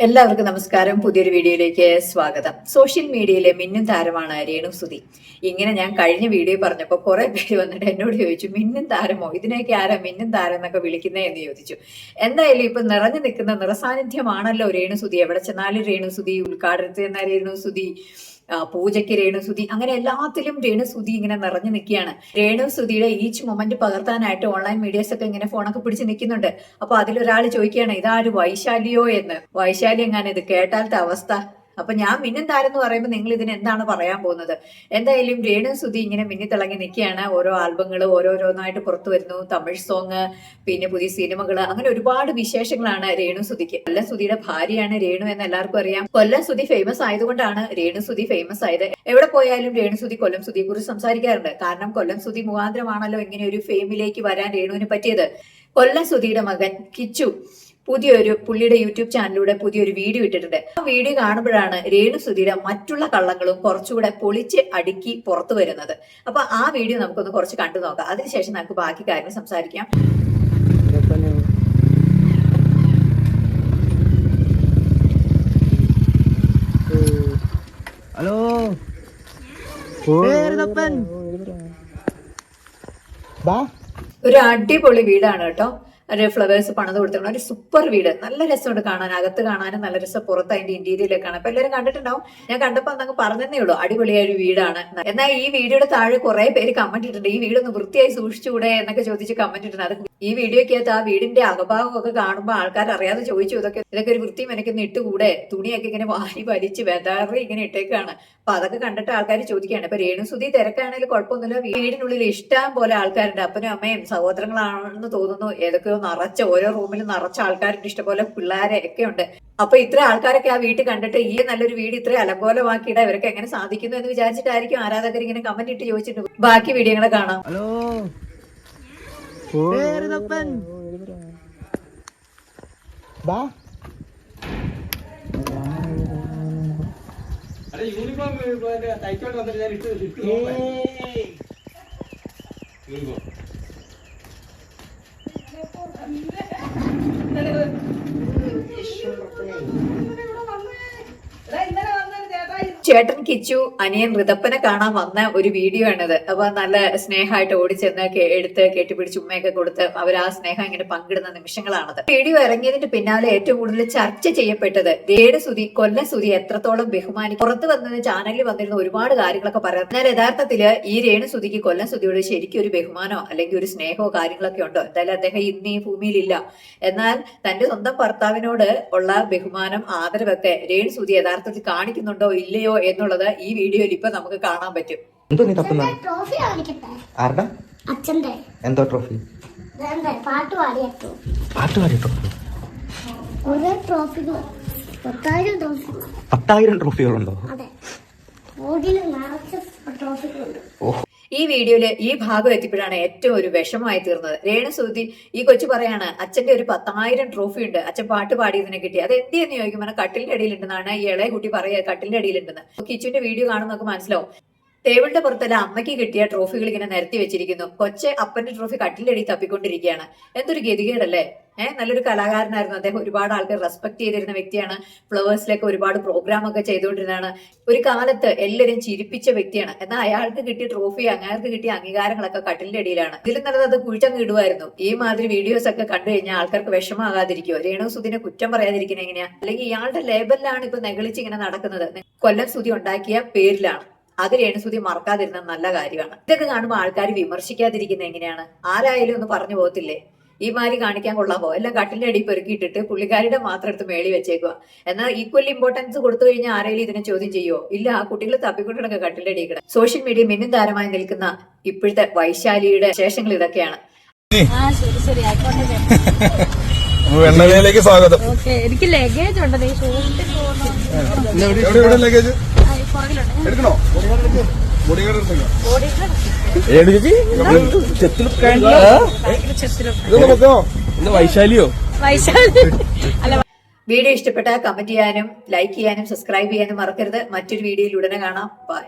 എല്ലാവർക്കും നമസ്കാരം. പുതിയൊരു വീഡിയോയിലേക്ക് സ്വാഗതം. സോഷ്യൽ മീഡിയയിലെ മിന്നും താരമാണ് രേണു സുധി. ഇങ്ങനെ ഞാൻ കഴിഞ്ഞ വീഡിയോ പറഞ്ഞപ്പോൾ കുറെ പേര് വന്നിട്ട് എന്നോട് ചോദിച്ചു, മിന്നും താരമോ, ഇതിനൊക്കെ ആരാ മിന്നും താരം എന്നൊക്കെ വിളിക്കുന്നേ എന്ന് ചോദിച്ചു. എന്തായാലും ഇപ്പൊ നിറഞ്ഞു നിൽക്കുന്ന നിറസാന്നിധ്യമാണല്ലോ രേണു സുധി. എവിടെ ചെന്നാലും രേണു സുധി, ഉദ്ഘാടനത്തിൽ നിന്ന രേണു സുധി, പൂജയ്ക്ക് രേണു സുധി, അങ്ങനെ എല്ലാത്തിലും രേണു സുധി ഇങ്ങനെ നിറഞ്ഞു നിൽക്കുകയാണ്. രേണു സുധിയുടെ ഈച്ച് മൊമെന്റ് പകർത്താനായിട്ട് ഓൺലൈൻ മീഡിയസ് ഒക്കെ ഇങ്ങനെ ഫോണൊക്കെ പിടിച്ച് നിൽക്കുന്നുണ്ട്. അപ്പൊ അതിലൊരാൾ ചോദിക്കുകയാണ്, ഇതാര് വൈശാലിയോ എന്ന്. വൈശാലി എങ്ങനെ ഇത് കേട്ടാലത്തെ അവസ്ഥ. അപ്പൊ ഞാൻ മിന്നും താരം എന്ന് പറയുമ്പോൾ നിങ്ങൾ ഇതിന് എന്താണ് പറയാൻ പോകുന്നത്? എന്തായാലും രേണു സുധി ഇങ്ങനെ മിന്നിത്തിളങ്ങി നിൽക്കുകയാണ്. ഓരോ ആൽബങ്ങൾ ഓരോരോന്നായിട്ട് പുറത്തു വരുന്നു. തമിഴ് സോങ്, പിന്നെ പുതിയ സിനിമകൾ, അങ്ങനെ ഒരുപാട് വിശേഷങ്ങളാണ് രേണു സുധിക്ക്. കൊല്ലം സുധിയുടെ ഭാര്യയാണ് രേണു എന്ന് എല്ലാവർക്കും അറിയാം. കൊല്ലം സുധി ഫേമസ് ആയതുകൊണ്ടാണ് രേണു സുധി ഫേമസ് ആയത്. എവിടെ പോയാലും രേണു സുധി കൊല്ലം സുധിയെ കുറിച്ച് സംസാരിക്കാറുണ്ട്. കാരണം കൊല്ലം സുധി മുഖാന്തരമാണല്ലോ ഇങ്ങനെ ഒരു ഫെയിമിലേക്ക് വരാൻ രേണുവിന് പറ്റിയത്. കൊല്ലം സുധിയുടെ മകൻ കിച്ചു പുള്ളിയുടെ യൂട്യൂബ് ചാനലിലൂടെ പുതിയൊരു വീഡിയോ ഇട്ടിട്ടുണ്ട്. ആ വീഡിയോ കാണുമ്പോഴാണ് രേണു സുധിയുടെ മറ്റുള്ള കള്ളങ്ങളും കുറച്ചുകൂടെ പൊളിച്ച് അടുക്കി പുറത്തു വരുന്നത്. അപ്പൊ ആ വീഡിയോ നമുക്കൊന്ന് കുറച്ച് കണ്ടു നോക്കാം. അതിനുശേഷം നമുക്ക് ബാക്കി കാര്യങ്ങൾ സംസാരിക്കാം. ഹലോ, ഒരു അടിപൊളി വീടാണ് കേട്ടോ. ഒരു ഫ്ലവേഴ്സ് പണിത് കൊടുത്തിട്ടുണ്ട്. ഒരു സൂപ്പർ വീട്, നല്ല രസമുണ്ട് കാണാൻ. അകത്ത് കാണാനും നല്ല രസം, പുറത്ത് അതിന്റെ ഇന്റീരിയലൊക്കെ കാണാം. അപ്പൊ എല്ലാവരും കണ്ടിട്ടുണ്ടാവും. ഞാൻ കണ്ടപ്പോ അങ്ങ് പറഞ്ഞതേ ഉള്ളൂ, അടിപൊളിയായ ഒരു വീടാണ്. എന്നാൽ ഈ വീഡിയോയുടെ താഴെ കുറെ പേര് കമന്റ് ഇട്ടിട്ടുണ്ട്, ഈ വീടൊന്ന് വൃത്തിയായി സൂക്ഷിച്ചുകൂടെ എന്നൊക്കെ ചോദിച്ച് കമന്റ് ഇട്ടിട്ടുണ്ട്. അത് ഈ വീഡിയോക്കകത്ത് ആ വീടിന്റെ അകഭാഗമൊക്കെ കാണുമ്പോൾ ആൾക്കാർ അറിയാതെ ചോദിച്ചു, ഇതൊക്കെ ഒരു വൃത്തി മെനക്കൊന്ന് ഇട്ടുകൂടെ, തുണിയൊക്കെ ഇങ്ങനെ വാരി വലിച്ച് വെതാറി ഇങ്ങനെ ഇട്ടേക്കാണ്. അപ്പൊ അതൊക്കെ കണ്ടിട്ട് ആൾക്കാർ ചോദിക്കുകയാണ്. ഇപ്പൊ രേണു സുധി തിരക്കാണെങ്കിലും കുഴപ്പമൊന്നുമില്ല, വീടിനുള്ളിൽ ഇഷ്ടം പോലെ ആൾക്കാരുണ്ട്. അപ്പനും അമ്മയും സഹോദരങ്ങളാണെന്ന് തോന്നുന്നു. ഏതൊക്കെയോ നിറച്ച, ഓരോ റൂമിൽ നിറച്ച ആൾക്കാരുണ്ട്, ഇഷ്ടംപോലെ പിള്ളേരെ ഒക്കെ ഉണ്ട്. അപ്പൊ ഇത്ര ആൾക്കാരൊക്കെ ആ വീട്ടിൽ കണ്ടിട്ട് ഈ നല്ലൊരു വീട് ഇത്ര അലങ്കോലമാക്കിയിട്ട് ഇവരൊക്കെ എങ്ങനെ സാധിക്കുന്നു എന്ന് വിചാരിച്ചിട്ടായിരിക്കും ആരാധകർ ഇങ്ങനെ കമന്റ് ഇട്ട് ചോദിച്ചിട്ടുണ്ട്. ബാക്കി വീഡിയോകളെ കാണാം. ഹലോ, യൂണിഫോം തയ്ച്ചോണ്ട് വന്നിട്ട് ഞാൻ ഇട്ട് ചേട്ടൻ കിച്ചു അനിയൻ ഋതപ്പനെ കാണാൻ വന്ന ഒരു വീഡിയോ ആണിത്. അപ്പൊ നല്ല സ്നേഹമായിട്ട് ഓടിച്ചെന്ന് എടുത്ത് കെട്ടിപ്പിടിച്ച് ഉമ്മയൊക്കെ കൊടുത്ത് അവർ ആ സ്നേഹം ഇങ്ങനെ പങ്കിടുന്ന നിമിഷങ്ങളാണത്. വീഡിയോ ഇറങ്ങിയതിന്റെ പിന്നാലെ ഏറ്റവും കൂടുതൽ ചർച്ച ചെയ്യപ്പെട്ടത് രേണു സുധി കൊല്ലം സുധി എത്രത്തോളം ബഹുമാനിക്കും. പുറത്ത് വന്നത് ചാനലിൽ വന്നിരുന്ന ഒരുപാട് കാര്യങ്ങളൊക്കെ പറയാം. എന്നാൽ യഥാർത്ഥത്തില് ഈ രേണു സുധിക്ക് കൊല്ലം സുധിയോട് ശരിക്കും ഒരു ബഹുമാനോ അല്ലെങ്കിൽ ഒരു സ്നേഹമോ കാര്യങ്ങളൊക്കെ ഉണ്ടോ? എന്തായാലും അദ്ദേഹം ഇന്ന് ഈ ഭൂമിയിലില്ല. എന്നാൽ തന്റെ സ്വന്തം ഭർത്താവിനോട് ഉള്ള ബഹുമാനം, ആദരവൊക്കെ രേണു സുധി യഥാർത്ഥത്തിൽ കാണിക്കുന്നുണ്ടോ ഇല്ലയോ എന്നുള്ളത് ഈ വീഡിയോയിൽ ഇപ്പൊ നമുക്ക് കാണാൻ പറ്റും. എന്തോ ട്രോഫി? പത്തായിരം ട്രോഫികളുണ്ടോ? ഈ വീഡിയോയില് ഈ ഭാഗം എത്തിയപ്പോഴാണ് ഏറ്റവും ഒരു വിഷമമായി തീർന്നത്. രേണു സുധി ഈ കൊച്ചു പറയാണ്, അച്ഛന്റെ ഒരു 10,000 ട്രോഫി ഉണ്ട്, അച്ഛൻ പാട്ട് പാടിയതിനെ കിട്ടി. അത് എന്തിയെന്ന് ചോദിക്കുമ്പോൾ കട്ടിലിന്റെ അടിയിലുണ്ടെന്നാണ് ഈ ഇളയ കുട്ടി പറയുക. കട്ടിലിന്റെ അടിയിലുണ്ടെന്ന് കിച്ചുവിന്റെ വീഡിയോ കാണുമ്പോൾ നമുക്ക് മനസ്സിലാവും. ടേബിളിന്റെ പുറത്തല്ല അമ്മയ്ക്ക് കിട്ടിയ ട്രോഫികൾ ഇങ്ങനെ നിരത്തി വെച്ചിരിക്കുന്നു. കൊച്ചെ അപ്പന്റെ ട്രോഫി കട്ടിലിന്റെ അടിയിൽ തപ്പിക്കൊണ്ടിരിക്കുകയാണ്. എന്തൊരു ഗതികേടല്ലേ. നല്ലൊരു കലാകാരനായിരുന്നു അദ്ദേഹം. ഒരുപാട് ആൾക്കാർ റെസ്പെക്ട് ചെയ്തിരുന്ന വ്യക്തിയാണ്. ഫ്ലവേഴ്സിലൊക്കെ ഒരുപാട് പ്രോഗ്രാം ഒക്കെ ചെയ്തുകൊണ്ടിരുന്നതാണ്. ഒരു കാലത്ത് എല്ലാവരും ചിരിപ്പിച്ച വ്യക്തിയാണ്. എന്നാൽ അയാൾക്ക് കിട്ടിയ ട്രോഫി, അയാൾക്ക് കിട്ടിയ അംഗീകാരങ്ങളൊക്കെ കട്ടിലിന്റെ അടിയിലാണ്. ഇതിൽ നല്ലത് അത് കുഴിച്ചങ്ങ് ഇടുമായിരുന്നു. ഈ മാതിരി വീഡിയോസ് ഒക്കെ കണ്ടു കഴിഞ്ഞാൽ ആൾക്കാർക്ക് വിഷമാകാതിരിക്കുമോ? രേണു സുധിനെ കുറ്റം പറയാതിരിക്കുന്നത് എങ്ങനെയാ? അല്ലെങ്കിൽ ഇയാളുടെ ലേബലിലാണ് ഇപ്പൊ നെഗളിച്ച് ഇങ്ങനെ നടക്കുന്നത്. കൊല്ലം സുധി ഉണ്ടാക്കിയ പേരിലാണ്. അത് രേണു സുധി മറക്കാതിരുന്ന നല്ല കാര്യമാണ്. ഇതൊക്കെ കാണുമ്പോൾ ആൾക്കാർ വിമർശിക്കാതിരിക്കുന്നത് എങ്ങനെയാണ്? ആരായാലും ഒന്ന് പറഞ്ഞു പോകത്തില്ലേ? ഈ മാതിരി കാണിക്കാൻ കൊള്ളാമോ? എല്ലാം കട്ടിലിന്റെ അടി പെറുക്കിയിട്ടിട്ട് പുള്ളിക്കാരുടെ മാത്രം എടുത്ത് മേളി വെച്ചേക്കുക. എന്നാൽ ഈക്വൽ ഇമ്പോർട്ടൻസ് കൊടുത്തു കഴിഞ്ഞാൽ ആരെങ്കിലും ഇതിനെ ചോദ്യം ചെയ്യുമോ? ഇല്ല. ആ കുട്ടികൾ തപ്പിക്കൊണ്ടിടക്കുക കട്ടിലിന്റെ അടി കിട. സോഷ്യൽ മീഡിയ മിന്നും താരമായി നിൽക്കുന്ന ഇപ്പോഴത്തെ വൈശാലിയുടെ വിശേഷങ്ങൾ ഇതൊക്കെയാണ്. സ്വാഗതം. എനിക്ക് ലഗേജ് ഉണ്ട്. എടുക്കണോ? വൈശാലിയോ? വീഡിയോ ഇഷ്ടപ്പെട്ടാൽ കമന്റ് ചെയ്യാനും ലൈക്ക് ചെയ്യാനും സബ്സ്ക്രൈബ് ചെയ്യാനും മറക്കരുത്. മറ്റൊരു വീഡിയോയിൽ ഉടനെ കാണാം. ബൈ.